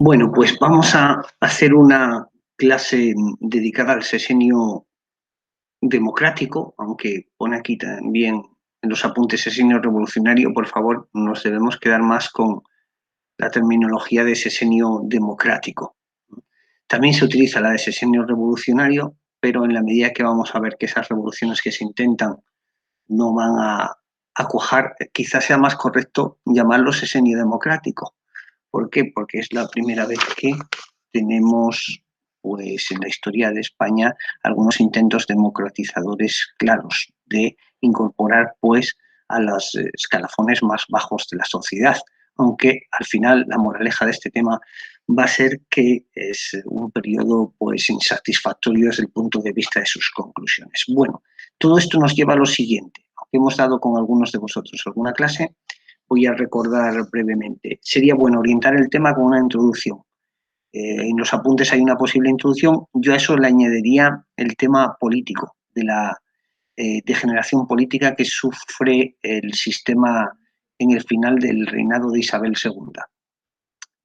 Bueno, pues vamos a hacer una clase dedicada al sexenio democrático, aunque pone aquí también en los apuntes sexenio revolucionario. Por favor, nos debemos quedar más con la terminología de sexenio democrático. También se utiliza la de sexenio revolucionario, pero en la medida que vamos a ver que esas revoluciones que se intentan no van a cuajar, quizás sea más correcto llamarlo sexenio democrático. ¿Por qué? Porque es la primera vez que tenemos, pues, en la historia de España, algunos intentos democratizadores claros de incorporar, pues, a los escalafones más bajos de la sociedad. Aunque al final la moraleja de este tema va a ser que es un periodo, pues, insatisfactorio desde el punto de vista de sus conclusiones. Bueno, todo esto nos lleva a lo siguiente. Aunque hemos dado con algunos de vosotros alguna clase, voy a recordar brevemente. Sería bueno orientar el tema con una introducción. En los apuntes hay una posible introducción. Yo a eso le añadiría el tema político, de la degeneración política que sufre el sistema en el final del reinado de Isabel II.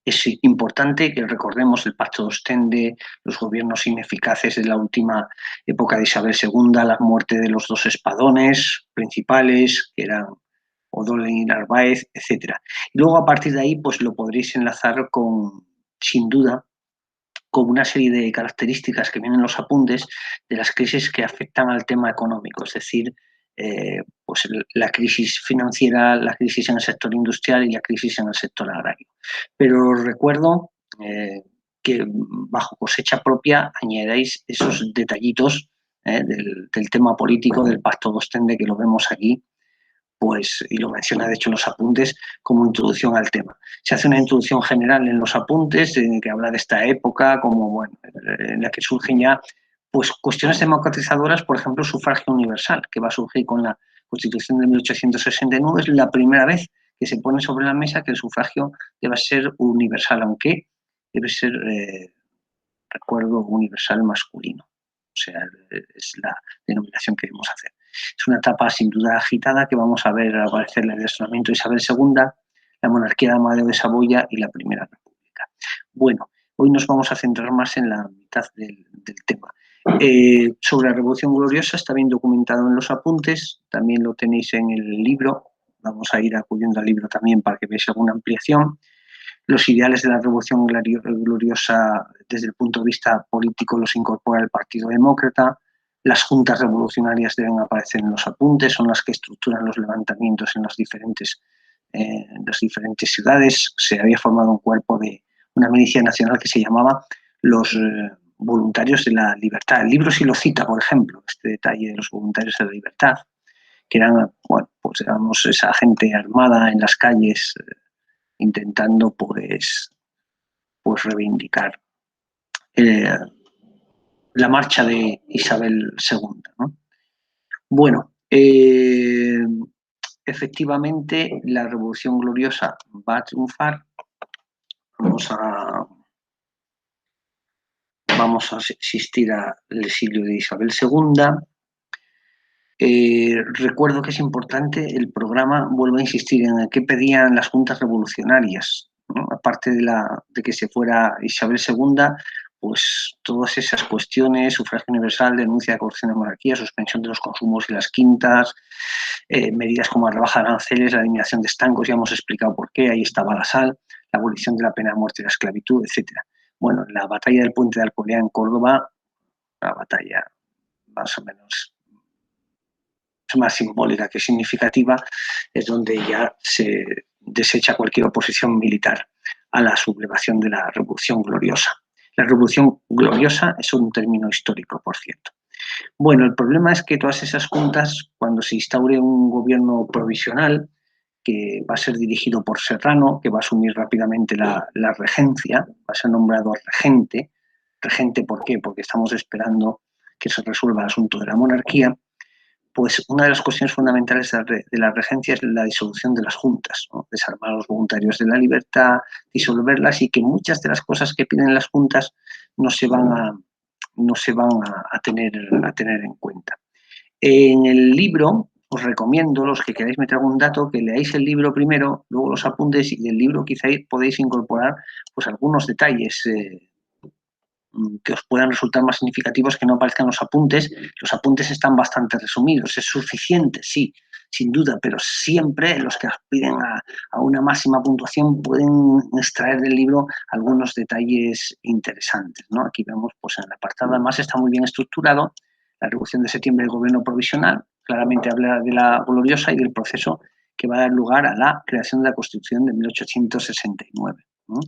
Es importante que recordemos el Pacto de Ostende, los gobiernos ineficaces de la última época de Isabel II, la muerte de los dos espadones principales, que eran O'Donnell y Narváez, etc. Y luego, a partir de ahí, pues lo podréis enlazar con, sin duda, con una serie de características que vienen en los apuntes de las crisis que afectan al tema económico, es decir, pues la crisis financiera, la crisis en el sector industrial y la crisis en el sector agrario. Pero os recuerdo que bajo cosecha propia añadáis esos detallitos del tema político, del Pacto de Ostende, que lo vemos aquí, pues, y lo menciona de hecho en los apuntes como introducción al tema. Se hace una introducción general en los apuntes que habla de esta época, como bueno, en la que surgen ya pues cuestiones democratizadoras, por ejemplo, el sufragio universal, que va a surgir con la Constitución de 1869. Es la primera vez que se pone sobre la mesa que el sufragio debe ser universal, aunque debe ser, recuerdo, universal masculino. O sea, es la denominación que debemos hacer. Es una etapa sin duda agitada que vamos a ver aparecer el desplazamiento de Isabel II, la monarquía de Amadeo de Saboya y la Primera República. Bueno, hoy nos vamos a centrar más en la mitad del tema. Sobre la Revolución Gloriosa está bien documentado en los apuntes, también lo tenéis en el libro, vamos a ir acudiendo al libro también para que veáis alguna ampliación. Los ideales de la Revolución Gloriosa desde el punto de vista político los incorpora el Partido Demócrata. Las juntas revolucionarias deben aparecer en los apuntes, son las que estructuran los levantamientos en las diferentes ciudades. Se había formado un cuerpo de una milicia nacional que se llamaba los Voluntarios de la Libertad. El libro sí lo cita, por ejemplo, este detalle de los Voluntarios de la Libertad, que eran, bueno, pues digamos, esa gente armada en las calles intentando pues reivindicar eh, la marcha de Isabel II, ¿no? Bueno, efectivamente la Revolución Gloriosa va a triunfar. Vamos a asistir al exilio de Isabel II. Recuerdo que es importante el programa, vuelvo a insistir, en el que pedían las juntas revolucionarias, ¿no? Aparte de que se fuera Isabel II, pues todas esas cuestiones, sufragio universal, denuncia de corrupción de monarquía, suspensión de los consumos y las quintas, medidas como la rebaja de aranceles, la eliminación de estancos, ya hemos explicado por qué, ahí estaba la sal, la abolición de la pena de muerte y la esclavitud, etc. Bueno, la batalla del puente de Alcolea en Córdoba, una batalla más o menos más simbólica que significativa, es donde ya se desecha cualquier oposición militar a la sublevación de la Revolución Gloriosa. La Revolución Gloriosa es un término histórico, por cierto. Bueno, el problema es que todas esas juntas, cuando se instaure un gobierno provisional, que va a ser dirigido por Serrano, que va a asumir rápidamente la regencia, va a ser nombrado regente. ¿Regente por qué? Porque estamos esperando que se resuelva el asunto de la monarquía. Pues una de las cuestiones fundamentales de la regencia es la disolución de las juntas, ¿no? Desarmar a los voluntarios de la libertad, disolverlas, y que muchas de las cosas que piden las juntas no se van a tener en cuenta. En el libro os recomiendo, los que queráis meter algún dato, que leáis el libro primero, luego los apuntes, y del libro quizá podéis incorporar pues algunos detalles que os puedan resultar más significativos que no aparezcan los apuntes. Los apuntes están bastante resumidos, es suficiente, sí, sin duda, pero siempre los que aspiren a una máxima puntuación pueden extraer del libro algunos detalles interesantes, ¿no? Aquí vemos, pues en el apartado, además está muy bien estructurado, la Revolución de Septiembre del Gobierno Provisional, claramente habla de la gloriosa y del proceso que va a dar lugar a la creación de la Constitución de 1869, ¿no?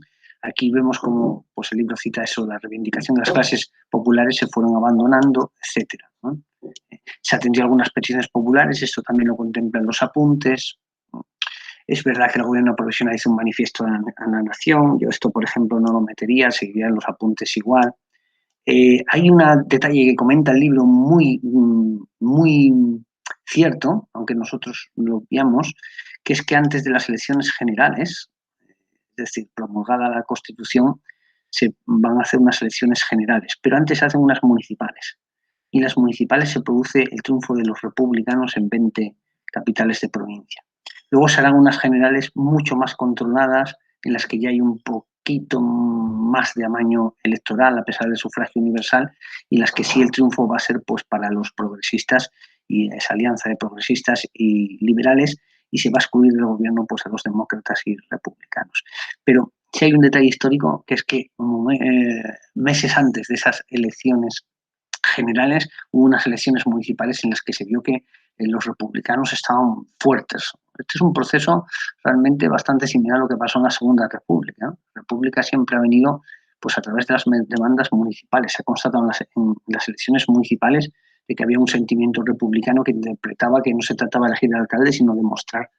Aquí vemos cómo pues, el libro cita eso, la reivindicación de las clases populares se fueron abandonando, etcétera, ¿no? Se atendió a algunas peticiones populares, esto también lo contemplan los apuntes. Es verdad que el gobierno provisional hizo un manifiesto a la nación, yo esto, por ejemplo, no lo metería, seguiría en los apuntes igual. Hay un detalle que comenta el libro muy cierto, aunque nosotros lo veamos, que es que antes de las elecciones generales, es decir, promulgada la Constitución, se van a hacer unas elecciones generales, pero antes se hacen unas municipales. Y en las municipales se produce el triunfo de los republicanos en 20 capitales de provincia. Luego se harán unas generales mucho más controladas, en las que ya hay un poquito más de amaño electoral, a pesar del sufragio universal, y en las que sí el triunfo va a ser pues, para los progresistas y esa alianza de progresistas y liberales, y se va a excluir del gobierno pues, a los demócratas y republicanos. Pero sí hay un detalle histórico, que es que meses antes de esas elecciones generales hubo unas elecciones municipales en las que se vio que los republicanos estaban fuertes. Este es un proceso realmente bastante similar a lo que pasó en la Segunda República. La República siempre ha venido pues, a través de las demandas municipales. Se ha constatado en las elecciones municipales de que había un sentimiento republicano que interpretaba que no se trataba de elegir al alcalde, sino de mostrar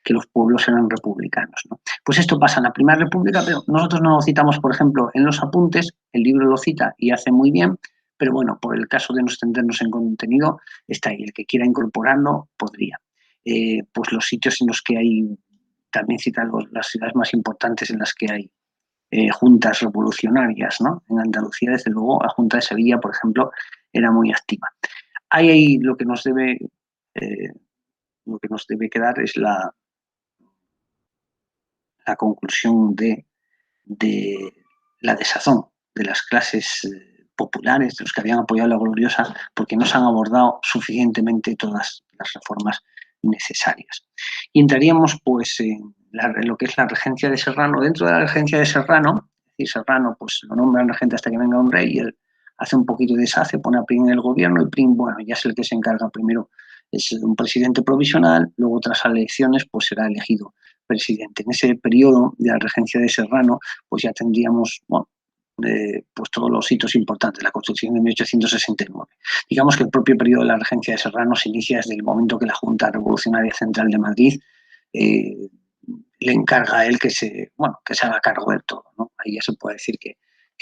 que los pueblos eran republicanos, ¿no? Pues esto pasa en la Primera República, pero nosotros no lo citamos, por ejemplo, en los apuntes, el libro lo cita y hace muy bien, pero bueno, por el caso de no extendernos en contenido, está ahí. El que quiera incorporarlo podría. Pues los sitios en los que hay, también citan las ciudades más importantes en las que hay juntas revolucionarias, ¿no? En Andalucía, desde luego, la Junta de Sevilla, por ejemplo, era muy activa. Ahí lo que nos debe quedar es la conclusión de la desazón de las clases populares, de los que habían apoyado la gloriosa, porque no se han abordado suficientemente todas las reformas necesarias. Y entraríamos pues en lo que es la regencia de Serrano. Dentro de la regencia de Serrano, es decir, Serrano pues lo nombran regente hasta que venga un rey, y él hace un poquito de deshace, pone a Prim en el gobierno, y Prim, bueno, ya es el que se encarga primero, es un presidente provisional, luego tras las elecciones pues será elegido presidente. En ese periodo de la regencia de Serrano, pues ya tendríamos, bueno, pues todos los hitos importantes, la Constitución de 1869. Digamos que el propio periodo de la regencia de Serrano se inicia desde el momento que la Junta Revolucionaria Central de Madrid le encarga a él que se haga cargo de todo, ¿no? Ahí ya se puede decir que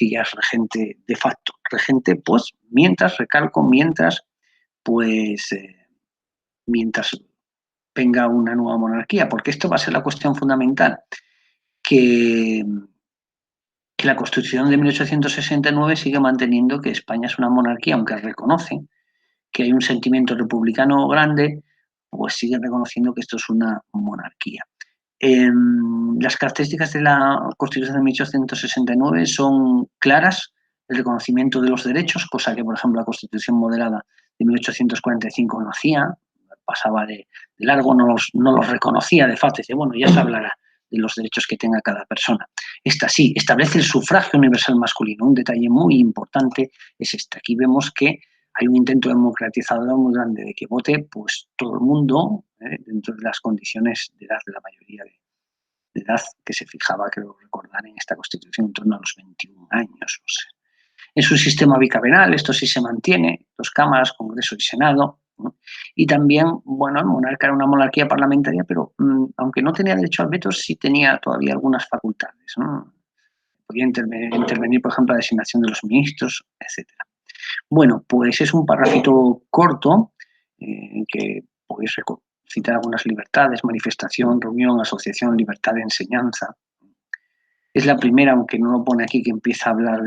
ya es regente de facto. Regente, pues, mientras venga una nueva monarquía, porque esto va a ser la cuestión fundamental, que la Constitución de 1869 sigue manteniendo que España es una monarquía, aunque reconoce que hay un sentimiento republicano grande, pues sigue reconociendo que esto es una monarquía. Las características de la Constitución de 1869 son claras: el reconocimiento de los derechos, cosa que, por ejemplo, la Constitución moderada de 1845 no hacía, pasaba de largo, no los reconocía de facto, dice, bueno, ya se hablará de los derechos que tenga cada persona. Esta sí, establece el sufragio universal masculino. Un detalle muy importante es este. Aquí vemos que hay un intento democratizador muy grande de que vote pues todo el mundo dentro de las condiciones de edad de la mayoría de edad que se fijaba, creo recordar, en esta Constitución en torno a los 21 años. No sé. Es un sistema bicameral, esto sí se mantiene, 2 cámaras, Congreso y Senado, ¿no? Y también, bueno, el monarca era una monarquía parlamentaria, pero aunque no tenía derecho al veto, sí tenía todavía algunas facultades, ¿no? Podía intervenir, por ejemplo, la designación de los ministros, etcétera. Bueno, pues es un parrafito corto en que podéis citar algunas libertades: manifestación, reunión, asociación, libertad de enseñanza. Es la primera, aunque no lo pone aquí, que empieza a hablar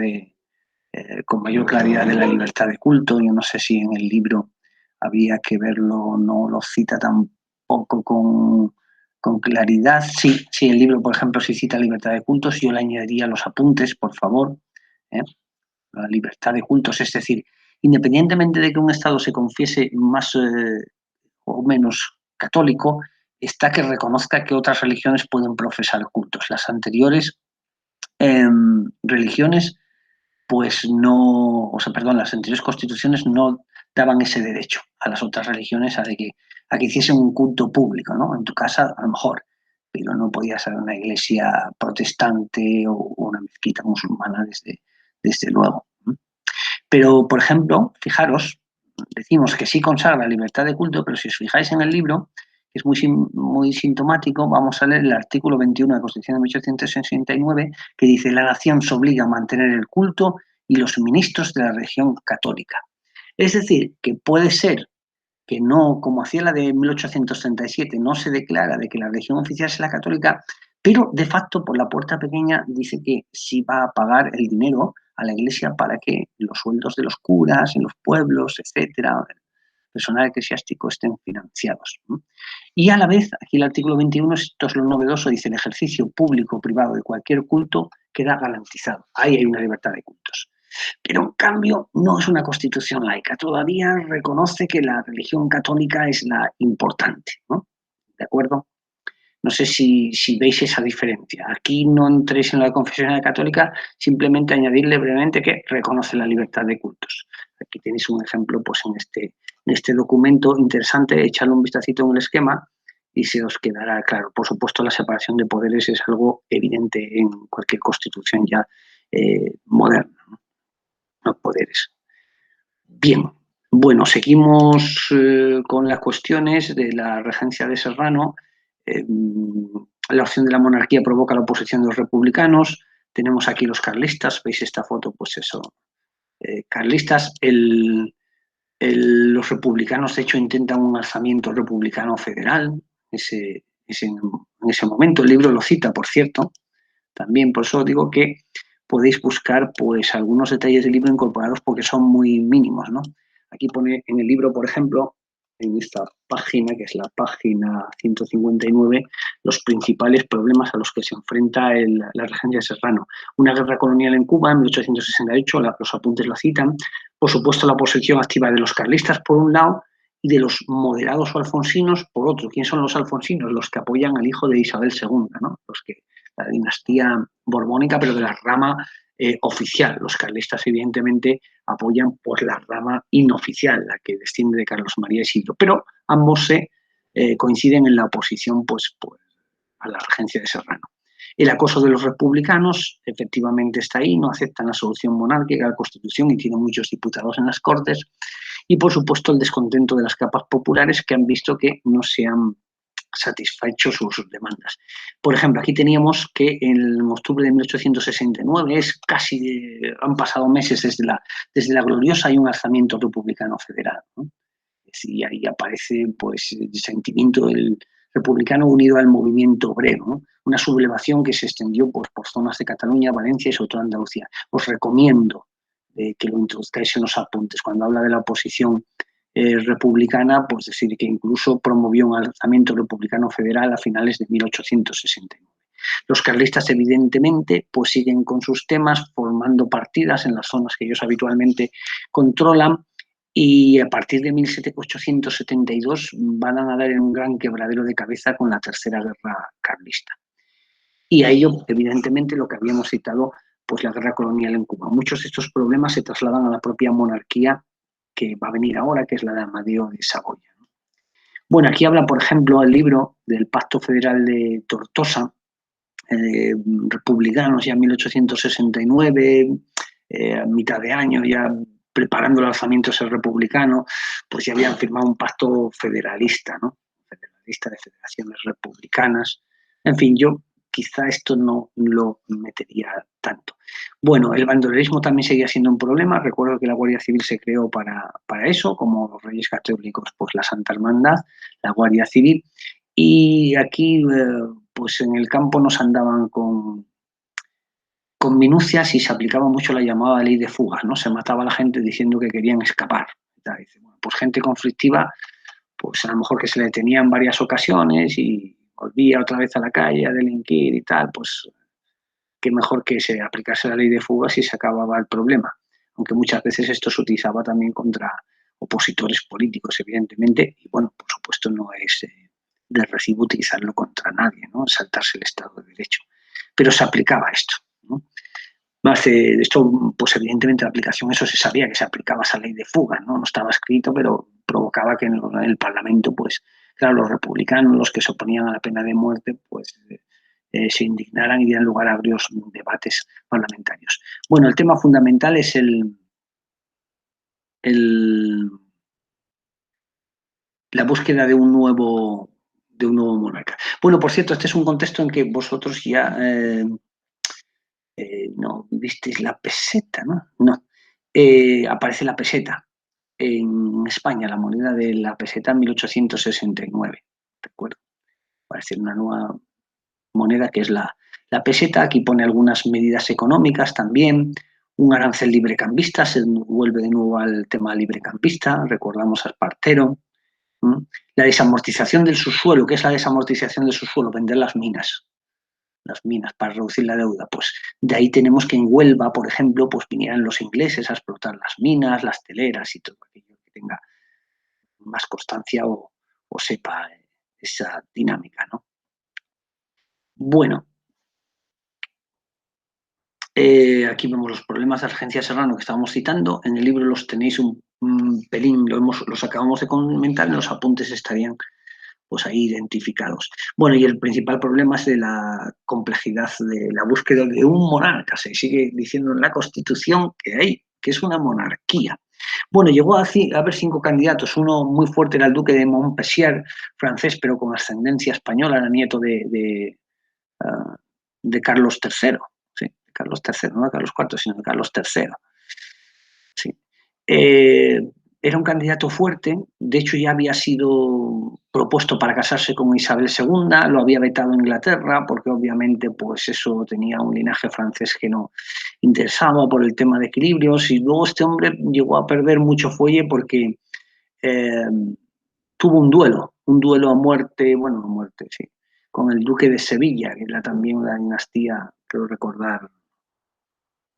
con mayor claridad de la libertad de culto. Yo no sé si en el libro habría que verlo, no lo cita tampoco con claridad. Sí, sí, el libro, por ejemplo, si cita libertad de cultos, yo le añadiría los apuntes, por favor. La libertad de cultos, es decir, independientemente de que un Estado se confiese más o menos católico, está que reconozca que otras religiones pueden profesar cultos. Las anteriores religiones, pues no, o sea, perdón, las anteriores constituciones no daban ese derecho a las otras religiones a que hiciesen un culto público, ¿no? En tu casa, a lo mejor, pero no podía ser una iglesia protestante o una mezquita musulmana, desde luego. Pero, por ejemplo, fijaros, decimos que sí consagra la libertad de culto, pero si os fijáis en el libro, que es muy sintomático, vamos a leer el artículo 21 de la Constitución de 1869, que dice: la nación se obliga a mantener el culto y los ministros de la religión católica. Es decir, que puede ser que no, como hacía la de 1837, no se declara de que la religión oficial es la católica, pero de facto por la puerta pequeña dice que sí va a pagar el dinero a la iglesia para que los sueldos de los curas en los pueblos, etcétera, el personal eclesiástico estén financiados. Y a la vez, aquí el artículo 21, esto es lo novedoso, dice: el ejercicio público o privado de cualquier culto queda garantizado. Ahí hay una libertad de cultos. Pero en cambio no es una constitución laica, todavía reconoce que la religión católica es la importante, ¿no? ¿De acuerdo? No sé si veis esa diferencia. Aquí no entréis en la confesión católica, simplemente añadirle brevemente que reconoce la libertad de cultos. Aquí tenéis un ejemplo, pues en este documento interesante, echadle un vistacito en el esquema y se os quedará claro. Por supuesto, la separación de poderes es algo evidente en cualquier constitución ya moderna, ¿no? Los poderes. Bien, bueno, seguimos con las cuestiones de la regencia de Serrano. La opción de la monarquía provoca la oposición de los republicanos. Tenemos aquí los carlistas, veis esta foto, pues eso, carlistas. Los republicanos, de hecho, intentan un alzamiento republicano federal en ese momento. El libro lo cita, por cierto, también. Por eso digo que podéis buscar pues algunos detalles del libro incorporados porque son muy mínimos, ¿no? Aquí pone en el libro, por ejemplo, en esta página, que es la página 159, los principales problemas a los que se enfrenta la regencia de Serrano. Una guerra colonial en Cuba en 1868, los apuntes la citan. Por supuesto, la oposición activa de los carlistas, por un lado, y de los moderados o alfonsinos, por otro. ¿Quién son los alfonsinos? Los que apoyan al hijo de Isabel II, ¿no? La dinastía borbónica, pero de la rama oficial. Los carlistas, evidentemente, apoyan pues, la rama inoficial, la que desciende de Carlos María Isidro, pero ambos coinciden en la oposición pues, a la regencia de Serrano. El acoso de los republicanos efectivamente está ahí, no aceptan la solución monárquica de la Constitución y tienen muchos diputados en las Cortes. Y, por supuesto, el descontento de las capas populares que han visto que no se han satisfecho sus demandas. Por ejemplo, aquí teníamos que en octubre de 1869, han pasado meses desde la gloriosa, hay un alzamiento republicano federal, ¿no? Y ahí aparece pues, el sentimiento del republicano unido al movimiento obrero, ¿no? Una sublevación que se extendió por zonas de Cataluña, Valencia y sobre todo Andalucía. Os recomiendo que lo introduzcáis en los apuntes. Cuando habla de la oposición republicana, pues decir que incluso promovió un alzamiento republicano federal a finales de 1869. Los carlistas, evidentemente, pues siguen con sus temas, formando partidas en las zonas que ellos habitualmente controlan, y a partir de 1872 van a nadar en un gran quebradero de cabeza con la Tercera Guerra Carlista. Y a ello, evidentemente, lo que habíamos citado, pues la guerra colonial en Cuba. Muchos de estos problemas se trasladan a la propia monarquía que va a venir ahora, que es la de Amadeo de Saboya. Bueno, aquí habla, por ejemplo, el libro del Pacto Federal de Tortosa, republicanos ya en 1869, a mitad de año, ya preparando el alzamiento ese republicano, pues ya habían firmado un pacto federalista, ¿no? Federalista de federaciones republicanas. En fin, yo quizá esto no lo metería tanto. Bueno, el bandolerismo también seguía siendo un problema. Recuerdo que la Guardia Civil se creó para eso, como los Reyes Católicos, pues la Santa Hermandad, la Guardia Civil. Y aquí, pues en el campo nos andaban con minucias y se aplicaba mucho la llamada ley de fugas, ¿no? Se mataba a la gente diciendo que querían escapar. Y tal. Dice, bueno, pues gente conflictiva, pues a lo mejor que se le detenía en varias ocasiones y volvía otra vez a la calle a delinquir y tal, pues qué mejor que se aplicase la ley de fugas y se acababa el problema. Aunque muchas veces esto se utilizaba también contra opositores políticos, evidentemente, y bueno, por supuesto no es de recibo utilizarlo contra nadie, ¿no? Saltarse el Estado de Derecho. Pero se aplicaba esto, ¿no? Más esto, pues evidentemente la aplicación, eso se sabía que se aplicaba esa ley de fuga, ¿no? No estaba escrito, pero provocaba que en el Parlamento, pues, claro, los republicanos, los que se oponían a la pena de muerte, pues se indignaran y dieran lugar a varios debates parlamentarios. Bueno, el tema fundamental es el, la búsqueda de un nuevo monarca. Bueno, por cierto, este es un contexto en que vosotros ya no visteis la peseta, ¿no? No. Aparece la peseta en España, la moneda de la peseta en 1869, recuerdo. Aparece una nueva moneda que es la peseta. Aquí pone algunas medidas económicas también. Un arancel librecambista, se vuelve de nuevo al tema librecampista, recordamos a Espartero. La desamortización del subsuelo. ¿Qué es la desamortización del subsuelo? Vender las minas para reducir la deuda. Pues de ahí tenemos que en Huelva, por ejemplo, pues vinieran los ingleses a explotar las minas, las teleras y todo aquello que tenga más constancia o sepa esa dinámica, ¿no? Bueno, aquí vemos los problemas de Argencia Serrano que estábamos citando. En el libro los tenéis un pelín, los acabamos de comentar, en los apuntes estarían pues ahí identificados. Bueno, y el principal problema es de la complejidad de la búsqueda de un monarca. Se sigue diciendo en la Constitución que es una monarquía. Bueno, llegó a haber 5 candidatos. Uno muy fuerte era el duque de Montpensier, francés, pero con ascendencia española, era nieto de Carlos III. Sí, de Carlos III, no de Carlos IV, sino de Carlos III. Sí. Era un candidato fuerte, de hecho ya había sido propuesto para casarse con Isabel II, lo había vetado Inglaterra porque obviamente pues eso tenía un linaje francés que no interesaba por el tema de equilibrios, y luego este hombre llegó a perder mucho fuelle porque eh, tuvo un duelo a muerte, bueno, a muerte, sí, con el duque de Sevilla, que era también una dinastía, creo recordar,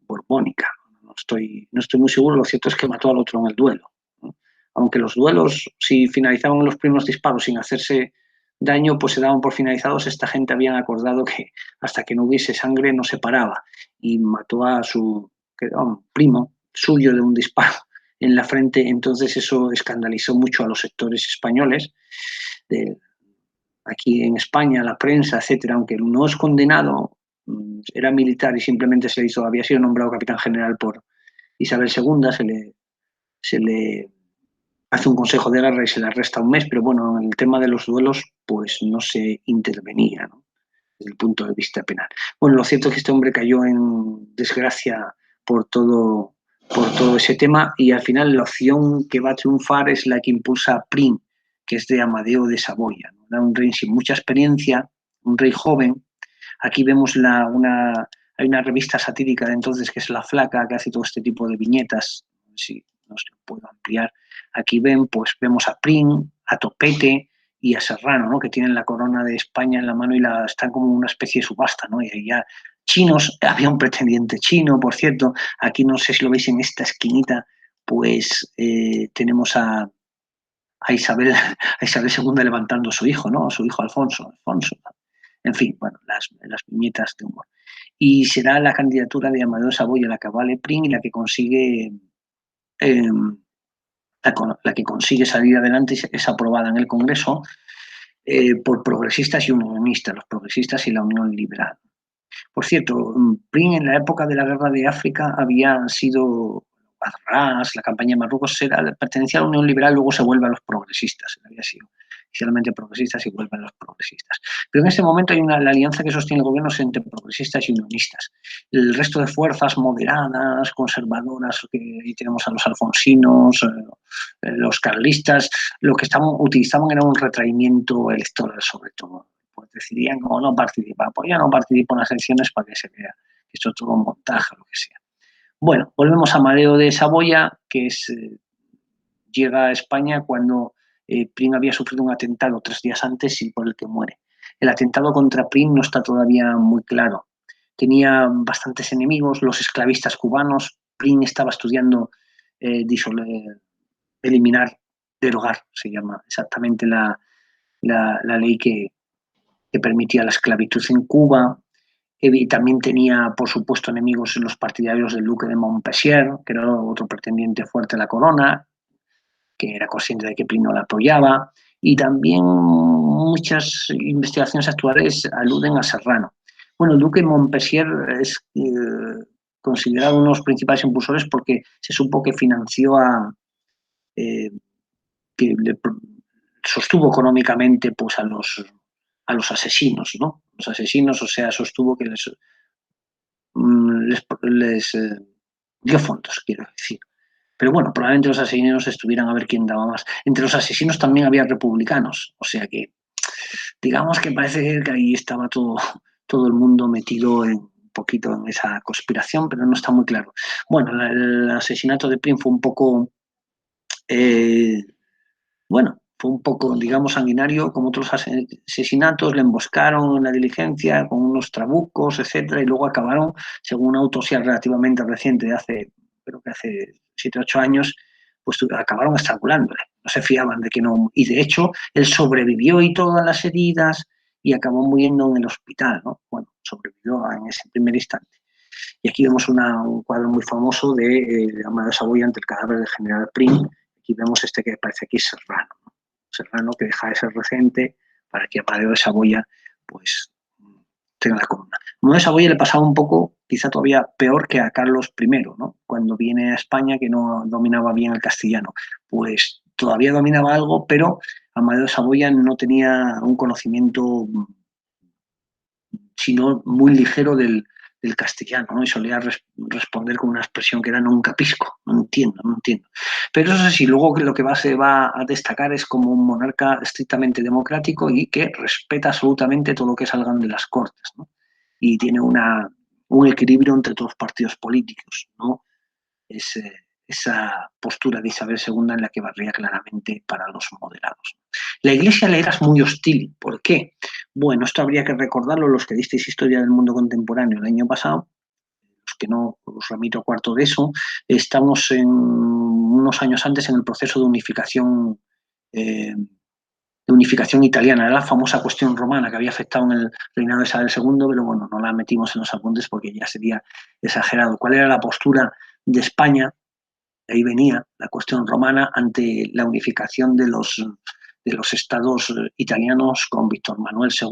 borbónica. No estoy muy seguro, lo cierto es que mató al otro en el duelo, ¿no? Aunque los duelos, si finalizaban los primeros disparos sin hacerse daño, pues se daban por finalizados. Esta gente habían acordado que hasta que no hubiese sangre no se paraba, y mató a su un primo suyo de un disparo en la frente. Entonces eso escandalizó mucho a los sectores españoles, aquí en España, la prensa, etcétera. Aunque no es condenado, era militar y simplemente había sido nombrado capitán general por Isabel II, se le hace un consejo de guerra y se le arresta un mes, pero bueno, en el tema de los duelos, pues no se intervenía, ¿no? Desde el punto de vista penal. Bueno, lo cierto es que este hombre cayó en desgracia por todo ese tema, y al final la opción que va a triunfar es la que impulsa a Prim, que es de Amadeo de Saboya, ¿no? Era un rey sin mucha experiencia, un rey joven. Aquí vemos hay una revista satírica de entonces que es La Flaca, que hace todo este tipo de viñetas. Si no se lo puedo ampliar. Aquí vemos a Prim, a Topete y a Serrano, ¿no? Que tienen la corona de España en la mano y están como una especie de subasta, ¿no? Y ahí ya chinos, había un pretendiente chino, por cierto. Aquí no sé si lo veis en esta esquinita, pues tenemos a Isabel II levantando a su hijo, ¿no? A su hijo Alfonso. En fin, bueno, las viñetas de humor. Y será la candidatura de Amadeo Saboya la que vale Prim y la que consigue la que consigue salir adelante y es aprobada en el Congreso por progresistas y unionistas, los progresistas y la Unión Liberal. Por cierto, Prim en la época de la Guerra de África había sido Badras, la campaña de Marruecos, pertenecía a la Unión Liberal, luego se vuelve a los progresistas. Había sido inicialmente progresistas y vuelven los progresistas. Pero en este momento hay la alianza que sostiene el gobierno es entre progresistas y unionistas. El resto de fuerzas moderadas, conservadoras, y tenemos a los alfonsinos, los carlistas, lo que utilizaban era un retraimiento electoral sobre todo. Pues decidían cómo no participar. Pues ya no participo en las elecciones para que se vea que esto es todo un montaje o lo que sea. Bueno, volvemos a Amadeo de Saboya, que es llega a España cuando Prim había sufrido un atentado 3 días antes y por el que muere. El atentado contra Prim no está todavía muy claro. Tenía bastantes enemigos, los esclavistas cubanos. Prim estaba estudiando eliminar, derogar, se llama exactamente la ley que permitía la esclavitud en Cuba. Y también tenía, por supuesto, enemigos en los partidarios del duque de Montpensier, que era otro pretendiente fuerte a la corona, que era consciente de que Prim no la apoyaba. Y también muchas investigaciones actuales aluden a Serrano. Bueno, el duque de Montpensier es considerado uno de los principales impulsores porque se supo que financió que le sostuvo económicamente pues a los asesinos, ¿no? Los asesinos, o sea, sostuvo que les dio fondos, quiero decir. Pero bueno, probablemente los asesinos estuvieran a ver quién daba más. Entre los asesinos también había republicanos, o sea que digamos que parece que ahí estaba todo el mundo metido un poquito en esa conspiración, pero no está muy claro. Bueno, el asesinato de Prim fue un poco eh, bueno, fue un poco, digamos, sanguinario, como otros asesinatos, le emboscaron en la diligencia con unos trabucos, etcétera, y luego acabaron, según una autopsia relativamente reciente, creo que hace 7 o 8 años, pues acabaron estrangulándole. No se fiaban de que no. Y de hecho, él sobrevivió y todas las heridas y acabó muriendo en el hospital, ¿no? Bueno, sobrevivió en ese primer instante. Y aquí vemos un cuadro muy famoso de Amadeo Saboya ante el cadáver del general Prim. Aquí vemos este que parece aquí Serrano, ¿no? Serrano que deja de ser regente para que Amadeo de Saboya pues tenga la corona. A Amadeo de Saboya le pasaba un poco, quizá todavía peor que a Carlos I, ¿no? Cuando viene a España que no dominaba bien el castellano. Pues todavía dominaba algo, pero Amadeo de Saboya no tenía un conocimiento sino muy ligero del castellano, ¿no? Y solía responder con una expresión que era no un capisco, no entiendo, no entiendo. Pero eso sí, luego lo que se va a destacar es como un monarca estrictamente democrático y que respeta absolutamente todo lo que salgan de las Cortes, ¿no? Y tiene un equilibrio entre todos los partidos políticos, ¿no? Esa postura de Isabel II en la que barría claramente para los moderados. La Iglesia le era muy hostil. ¿Por qué? Bueno, esto habría que recordarlo los que disteis historia del mundo contemporáneo el año pasado, los que no os remito a cuarto de eso. Estamos unos años antes en el proceso de unificación italiana, era la famosa cuestión romana que había afectado en el reinado de Isabel II, pero bueno, no la metimos en los apuntes porque ya sería exagerado. ¿Cuál era la postura de España? Ahí venía la cuestión romana ante la unificación de los estados italianos con Víctor Manuel II.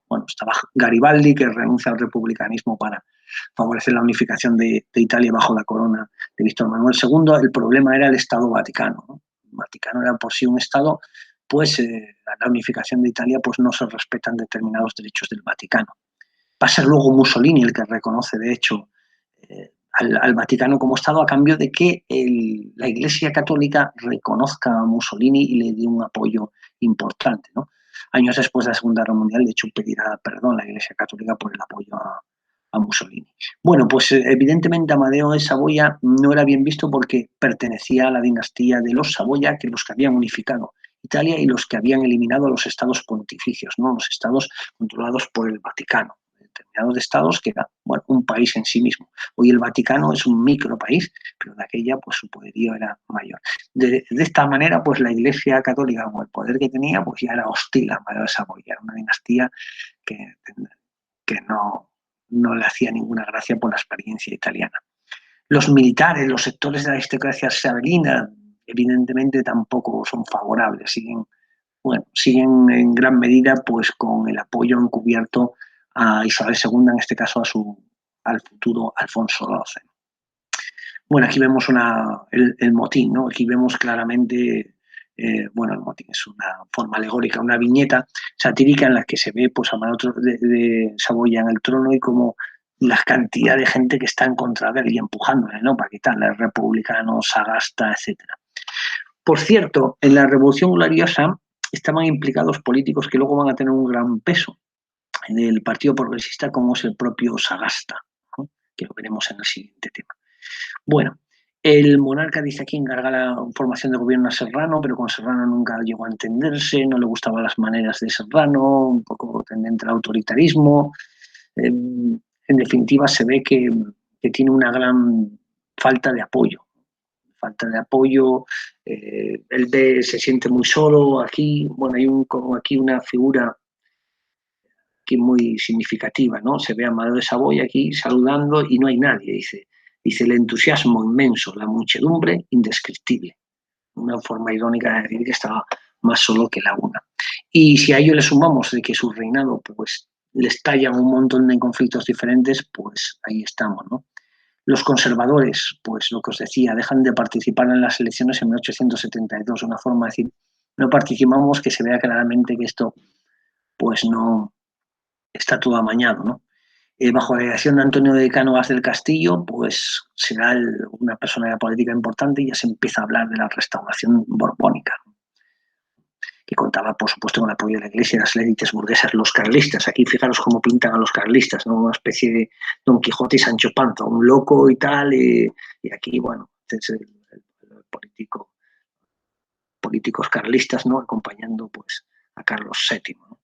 Bueno, estaba Garibaldi, que renuncia al republicanismo para favorecer la unificación de Italia bajo la corona de Víctor Manuel II. El problema era el Estado Vaticano, ¿no? El Vaticano era por sí un Estado, pues a la unificación de Italia pues no se respetan determinados derechos del Vaticano. Va a ser luego Mussolini el que reconoce, de hecho, al Vaticano como Estado a cambio de que la Iglesia Católica reconozca a Mussolini y le dé un apoyo importante, ¿no? Años después de la Segunda Guerra Mundial, de hecho, pedirá perdón la Iglesia Católica por el apoyo a Mussolini. Bueno, pues evidentemente Amadeo de Saboya no era bien visto porque pertenecía a la dinastía de los Saboya, que los que habían unificado Italia y los que habían eliminado a los estados pontificios, ¿no? Los estados controlados por el Vaticano, determinados estados que era, bueno, un país en sí mismo. Hoy el Vaticano es un micropaís, pero de aquella pues su poderío era mayor. De esta manera, pues la Iglesia Católica, con el poder que tenía, pues ya era hostil a Manuel de Saboya, era una dinastía que, que no le hacía ninguna gracia por la experiencia italiana. Los militares, los sectores de la aristocracia sabelina, evidentemente tampoco son favorables, siguen en gran medida pues con el apoyo encubierto a Isabel II, en este caso al futuro Alfonso XII. Bueno, aquí vemos el motín, ¿no? Aquí vemos claramente, bueno, el motín es una forma alegórica, una viñeta satírica en la que se ve pues, a mano de Saboya en el trono y como la cantidad de gente que está en contra de él y empujándole, ¿no? Para quitarle republicanos, Sagasta, etcétera. Por cierto, en la Revolución Gloriosa estaban implicados políticos que luego van a tener un gran peso en el Partido Progresista, como es el propio Sagasta, ¿no? Que lo veremos en el siguiente tema. Bueno, El monarca dice aquí encarga la formación de gobierno a Serrano, pero con Serrano nunca llegó a entenderse, no le gustaban las maneras de Serrano, un poco tendente al autoritarismo. En definitiva, se ve que tiene una gran falta de apoyo. Falta de apoyo, se siente muy solo aquí. Bueno, hay como aquí una figura aquí muy significativa, ¿no? Se ve a Amadeo de Saboya aquí saludando y no hay nadie, dice el entusiasmo inmenso, la muchedumbre indescriptible. Una forma irónica de decir que estaba más solo que la una. Y si a ello le sumamos de que su reinado pues le estallan un montón de conflictos diferentes, pues ahí estamos, ¿no? Los conservadores, pues lo que os decía, dejan de participar en las elecciones en 1872, una forma de decir, no participamos, que se vea claramente que esto pues no está todo amañado, ¿no? Bajo la dirección de Antonio de Cánovas del Castillo, pues será una personalidad política importante y ya se empieza a hablar de la restauración borbónica, que contaba, por supuesto, con el apoyo de la Iglesia y las élites burguesas, los carlistas. Aquí fijaros cómo pintan a los carlistas, ¿no? Una especie de Don Quijote y Sancho Panza, un loco y tal, y aquí, bueno, es el políticos carlistas, ¿no? Acompañando, pues, a Carlos VII, ¿no?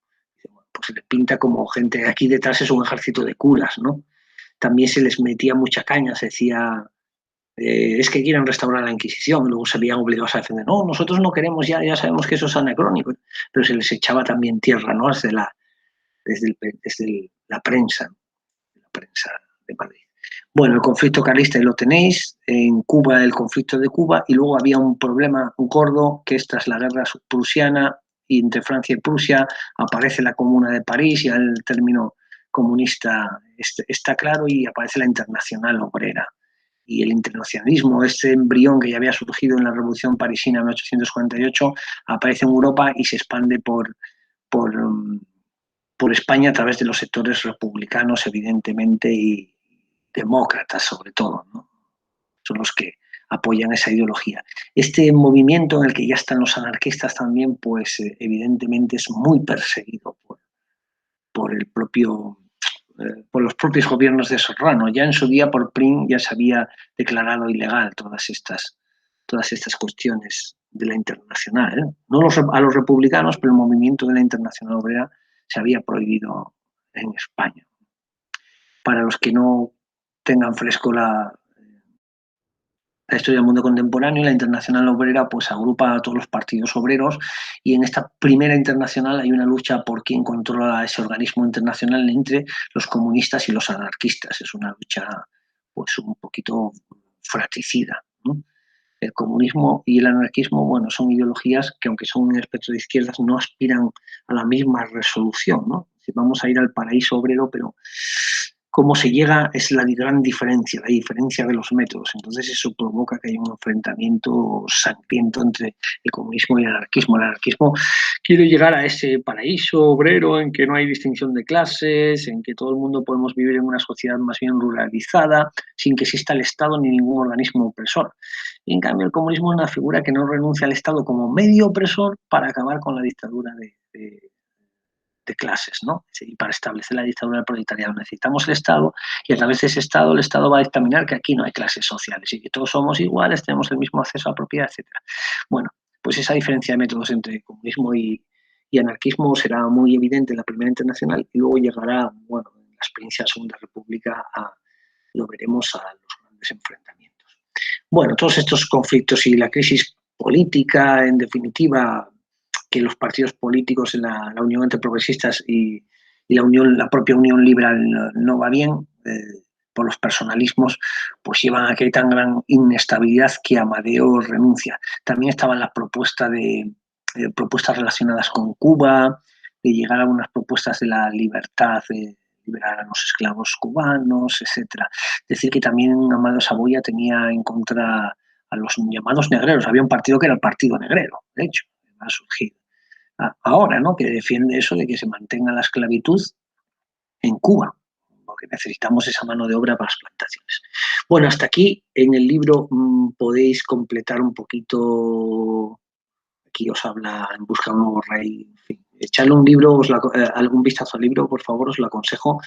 Pues se les pinta como gente, aquí detrás es un ejército de curas, ¿no? También se les metía mucha caña, se decía, es que quieren restaurar la Inquisición, y luego se veían obligados a defender, no, nosotros no queremos, ya sabemos que eso es anacrónico, pero se les echaba también tierra, ¿no? Desde la prensa de Madrid. Bueno, el conflicto carlista ahí lo tenéis, en Cuba el conflicto de Cuba, y luego había un problema gordo que es tras la guerra prusiana y entre Francia y Prusia aparece la Comuna de París y el término comunista está claro y aparece la Internacional Obrera. Y el internacionalismo, este embrión que ya había surgido en la Revolución Parisina en 1848, aparece en Europa y se expande por, um, por España a través de los sectores republicanos, evidentemente, y demócratas, sobre todo, ¿no? Son los que apoyan esa ideología. Este movimiento en el que ya están los anarquistas también, pues evidentemente es muy perseguido por el propio por los propios gobiernos de Serrano. Ya en su día por Prim ya se había declarado ilegal todas estas cuestiones de la Internacional. No a los republicanos, pero el movimiento de la Internacional Obrera se había prohibido en España. Para los que no tengan fresco la historia del mundo contemporáneo, la Internacional Obrera pues agrupa a todos los partidos obreros y en esta primera internacional hay una lucha por quién controla ese organismo internacional entre los comunistas y los anarquistas. Es una lucha pues un poquito fratricida, ¿no? El comunismo y el anarquismo, bueno, son ideologías que aunque son un espectro de izquierdas no aspiran a la misma resolución, ¿no? Si vamos a ir al paraíso obrero, pero cómo se llega es la gran diferencia, la diferencia de los métodos. Entonces eso provoca que haya un enfrentamiento sangriento entre el comunismo y el anarquismo. El anarquismo quiere llegar a ese paraíso obrero en que no hay distinción de clases, en que todo el mundo podemos vivir en una sociedad más bien ruralizada, sin que exista el Estado ni ningún organismo opresor. Y en cambio el comunismo es una figura que no renuncia al Estado como medio opresor para acabar con la dictadura de clases, ¿no? Y para establecer la dictadura del proletariado necesitamos el Estado y a través de ese Estado el Estado va a dictaminar que aquí no hay clases sociales y que todos somos iguales, tenemos el mismo acceso a la propiedad, etcétera. Bueno, pues esa diferencia de métodos entre comunismo y anarquismo será muy evidente en la Primera Internacional y luego llegará, bueno, en la experiencia de la Segunda República lo veremos a los grandes enfrentamientos. Bueno, todos estos conflictos y la crisis política, en definitiva, que los partidos políticos en la unión entre progresistas y la propia unión liberal no va bien, por los personalismos, pues llevan a que hay tan gran inestabilidad que Amadeo renuncia. También estaban las propuestas propuestas relacionadas con Cuba, de llegar a unas propuestas de la libertad, de liberar a los esclavos cubanos, etcétera. Es decir, que también Amadeo Saboya tenía en contra a los llamados negreros. Había un partido que era el Partido Negrero, de hecho, ha surgido ahora, ¿no? Que defiende eso de que se mantenga la esclavitud en Cuba, porque necesitamos esa mano de obra para las plantaciones. Bueno, hasta aquí en el libro podéis completar un poquito. Aquí os habla En busca de un nuevo rey. En fin, echarle un libro, algún vistazo al libro, por favor, os lo aconsejo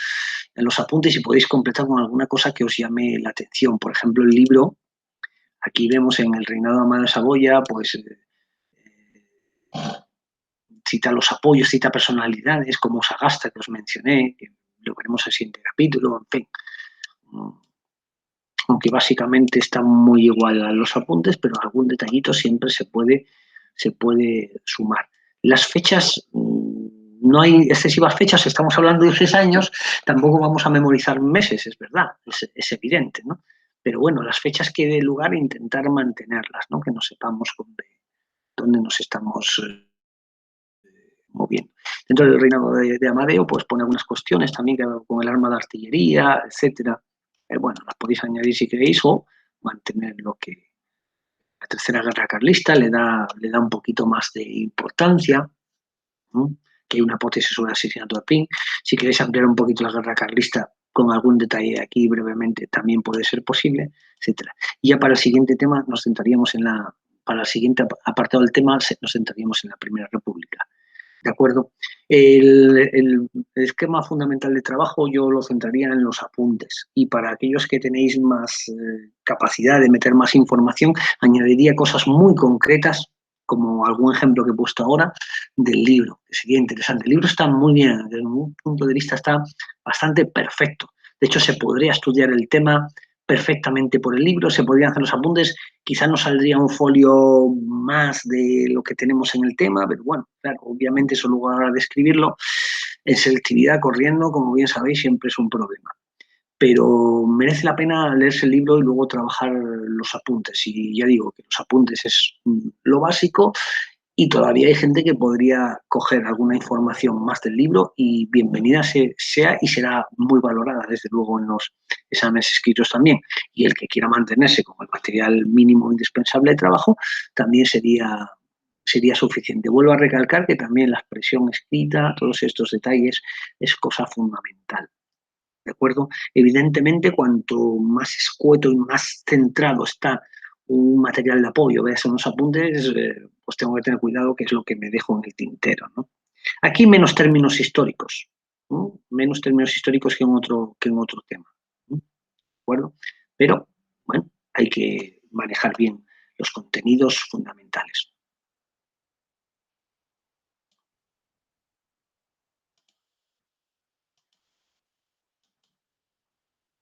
en los apuntes y podéis completar con alguna cosa que os llame la atención. Por ejemplo, el libro Aquí vemos en el reinado de Amadeo de Saboya, pues cita los apoyos, cita personalidades como Sagasta, que os mencioné, que lo veremos en el siguiente capítulo, en fin. Aunque básicamente está muy igual a los apuntes, pero algún detallito siempre se puede sumar. Las fechas, no hay excesivas fechas, estamos hablando de 6 años, tampoco vamos a memorizar meses, es verdad, es evidente, ¿no? Pero bueno, las fechas que dé lugar, intentar mantenerlas, ¿no? Que no sepamos dónde nos estamos moviendo. Dentro del reinado de Amadeo, pues pone algunas cuestiones también con el arma de artillería, etcétera. Bueno, las podéis añadir si queréis o mantener lo que la tercera guerra carlista le da un poquito más de importancia, ¿no? Que hay una hipótesis sobre el asesinato de Prim. Si queréis ampliar un poquito la guerra carlista con algún detalle aquí brevemente, también puede ser posible, etcétera. Y ya para el siguiente tema nos centraríamos para el siguiente apartado del tema nos centraríamos en la Primera República. ¿De acuerdo? El esquema fundamental de trabajo yo lo centraría en los apuntes y para aquellos que tenéis más capacidad de meter más información, añadiría cosas muy concretas, como algún ejemplo que he puesto ahora, del libro, que sería interesante. El libro está muy bien, desde un punto de vista está bastante perfecto. De hecho, se podría estudiar el tema perfectamente por el libro, se podrían hacer los apuntes, quizá no saldría un folio más de lo que tenemos en el tema, pero bueno, claro, obviamente eso luego a la hora de escribirlo, en selectividad corriendo, como bien sabéis, siempre es un problema. Pero merece la pena leerse el libro y luego trabajar los apuntes. Y ya digo que los apuntes es lo básico y todavía hay gente que podría coger alguna información más del libro y bienvenida sea y será muy valorada, desde luego, en los exámenes escritos también. Y el que quiera mantenerse con el material mínimo indispensable de trabajo también sería suficiente. Vuelvo a recalcar que también la expresión escrita, todos estos detalles, es cosa fundamental. ¿De acuerdo? Evidentemente, cuanto más escueto y más centrado está un material de apoyo, veas unos apuntes, pues tengo que tener cuidado qué es lo que me dejo en el tintero, ¿no? Aquí menos términos históricos, ¿no? Menos términos históricos que en otro tema, ¿no? ¿De acuerdo? Pero, bueno, hay que manejar bien los contenidos fundamentales.